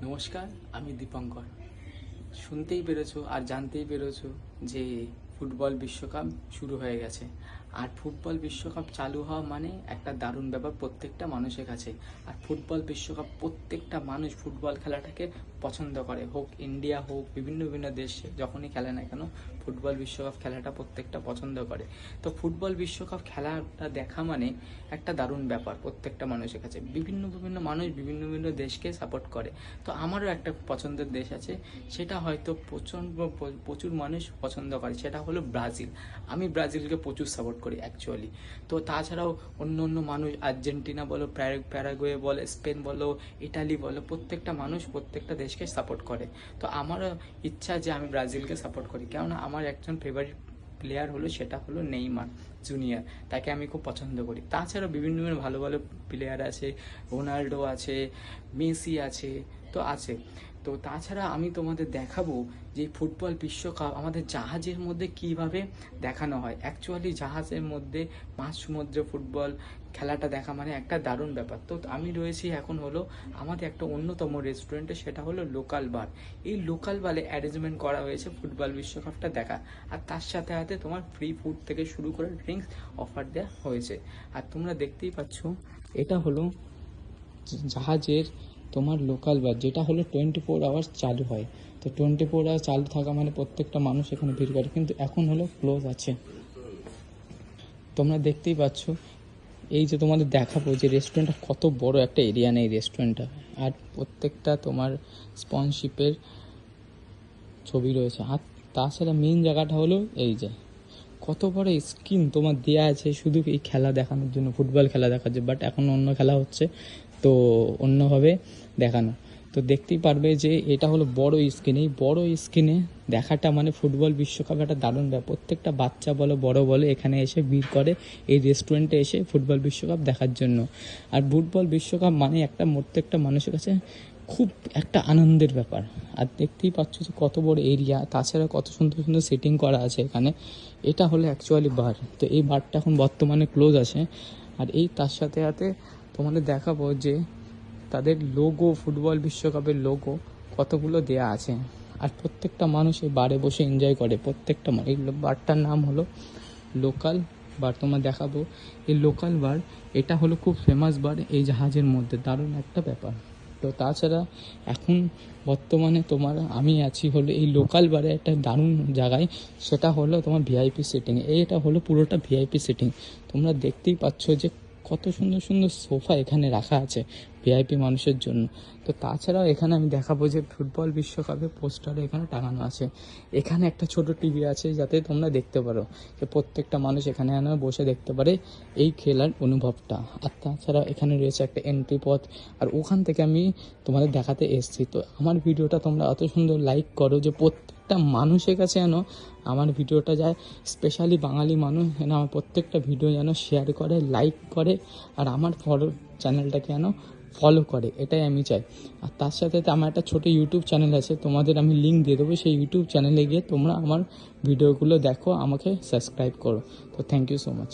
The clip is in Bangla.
নমস্কার, আমি দীপঙ্কর। শুনতেই পেরেছো আর জানতেই পেরেছো যে ফুটবল বিশ্বকাপ শুরু হয়ে গেছে। আর ফুটবল বিশ্বকাপ চালু হওয়া মানে একটা দারুণ ব্যাপার প্রত্যেকটা মানুষের কাছে। আর ফুটবল বিশ্বকাপ প্রত্যেকটা মানুষ ফুটবল খেলাটাকে পছন্দ করে, হোক ইন্ডিয়া হোক বিভিন্ন বিভিন্ন দেশে যখনই খেলে না কেন ফুটবল বিশ্বকাপ খেলাটা প্রত্যেকটা পছন্দ করে। তো ফুটবল বিশ্বকাপ খেলাটা দেখা মানে একটা দারুণ ব্যাপার প্রত্যেকটা মানুষের কাছে। বিভিন্ন বিভিন্ন মানুষ বিভিন্ন বিভিন্ন দেশকে সাপোর্ট করে। তো আমারও একটা পছন্দের দেশ আছে, সেটা হয়তো প্রচুর মানুষ পছন্দ করে, সেটা হলো ব্রাজিল। আমি ব্রাজিলকে প্রচুর সাপোর্ট করি অ্যাকচুয়ালি। তো তাছাড়াও অন্য অন্য মানুষ আর্জেন্টিনা বলো, প্যারাগুয়ে বলো, স্পেন বলো, ইটালি বলো, প্রত্যেকটা মানুষ প্রত্যেকটা দেশকে সাপোর্ট করে। তো আমারও ইচ্ছা যে আমি ব্রাজিলকে সাপোর্ট করি, কেননা আমার একজন ফেভারিট প্লেয়ার হলো, সেটা হলো নেইমার জুনিয়র। তাকে আমি খুব পছন্দ করি। তাছাড়াও বিভিন্ন বিভিন্ন ভালো ভালো প্লেয়ার আছে, রোনাল্ডো আছে, মেসি আছে, তো আছে। তো তাছাড়া আমি তোমাদের দেখাবো যে ফুটবল বিশ্বকাপ আমাদের জাহাজের মধ্যে কিভাবে দেখানো হয়। অ্যাকচুয়ালি জাহাজের মধ্যে মাঝ সমুদ্রে ফুটবল খেলাটা দেখা মানে একটা দারুণ ব্যাপার। তো আমি রয়েছি এখন হলো আমাদের একটা অন্যতম রেস্টুরেন্টে, সেটা হলো লোকাল বার। এই লোকাল বারে অ্যারেঞ্জমেন্ট করা হয়েছে ফুটবল বিশ্বকাপটা দেখা। আর তার সাথে সাথে তোমার ফ্রি ফুড থেকে শুরু করে ড্রিঙ্কস অফার দেওয়া হয়েছে। আর তোমরা দেখতেই পাচ্ছ এটা হলো জাহাজের তোমার লোকাল বাস, যেটা হলো 24 আওয়ার্স চালু হয়। তো 24 আওয়ার্স চালু থাকা মানে প্রত্যেকটা মানুষ এখানে ভিড় করে, কিন্তু এখন হলো ক্লোজ আছে। তোমরা দেখতেই পাচ্ছ, এই যে তোমাদের দেখাবো যে রেস্টুরেন্টটা কত বড় একটা এরিয়া নেই রেস্টুরেন্টটা। আর প্রত্যেকটা তোমার স্পন্সরশিপের ছবি রয়েছে। আর তাছাড়া মেইন জায়গাটা হলো এই যে কত বড় স্ক্রিন তোমার দেওয়া আছে শুধু এই খেলা দেখানোর জন্য, ফুটবল খেলা দেখার জন্য। বাট এখন অন্য খেলা হচ্ছে, তো অন্যভাবে দেখানো। তো দেখতেই পারবে যে এটা হলো বড় স্ক্রিন। এই বড় স্ক্রিনে দেখাটা মানে ফুটবল বিশ্বকাপ একটা দারুণ ব্যাপার। প্রত্যেকটা বাচ্চা বলো বড় বলো এখানে এসে ভিড় করে এই রেস্টুরেন্টে এসে ফুটবল বিশ্বকাপ দেখার জন্য। আর ফুটবল বিশ্বকাপ মানে একটা প্রত্যেকটা মানুষের কাছে খুব একটা আনন্দের ব্যাপার। আর দেখতেই পাচ্ছ যে কত বড় এরিয়া, তাছাড়া কত সুন্দর সুন্দর সেটিং করা আছে এখানে। এটা হলো অ্যাকচুয়ালি বার। তো এই বারটা এখন বর্তমানে ক্লোজ আছে। আর এই তার সাথে সাথে তোমাদের দেখাবো যে তাদের লোগো, ফুটবল বিশ্বকাপের লোগো কতগুলো দেয়া আছে। আর প্রত্যেকটা মানুষ এই বারে বসে এনজয় করে। প্রত্যেকটা এই বারটার নাম হলো লোকাল বার। তোমার দেখাবো এই লোকাল বার, এটা হলো খুব ফেমাস বার এই জাহাজের মধ্যে, দারুণ একটা ব্যাপার। তো তাছাড়া এখন বর্তমানে তোমার আমি আছি হলো এই লোকাল বারে একটা দারুণ জায়গায়, সেটা হলো তোমার ভিআইপি সিটিং। এইটা হলো পুরোটা ভিআইপি সিটিং। তোমরা দেখতেই পাচ্ছ যে কত সুন্দর সুন্দর সোফা এখানে রাখা আছে ভিআইপি মানুষের জন্য। তো তাছাড়াও এখানে আমি দেখাবো যে ফুটবল বিশ্বকাপে পোস্টারে এখানে টাঙানো আছে। এখানে একটা ছোট টিভি আছে যাতে তোমরা দেখতে পারো, যে প্রত্যেকটা মানুষ এখানে বসে দেখতে পারে এই খেলার অনুভবটা। আর তাছাড়া এখানে রয়েছে একটা এন্ট্রি পথ, আর ওখান থেকে আমি তোমাদের দেখাতে এসেছি। তো আমার ভিডিওটা তোমরা এত সুন্দর লাইক করো যে প্রত্যেকটা মানুষের কাছে যেন আমার ভিডিওটা যায়, স্পেশালি বাঙালি মানুষ যেন আমার প্রত্যেকটা ভিডিও যেন শেয়ার করে, লাইক করে, আর আমার চ্যানেলটাকে যেন ফলো করে, এটাই আমি চাই। আর তার সাথে আমার একটা ছোটো ইউটিউব চ্যানেল আছে, তোমাদের আমি লিঙ্ক দিয়ে দেবো। সেই ইউটিউব চ্যানেলে গিয়ে তোমরা আমার ভিডিওগুলো দেখো, আমাকে সাবস্ক্রাইব করো। তো থ্যাংক ইউ সো মাচ।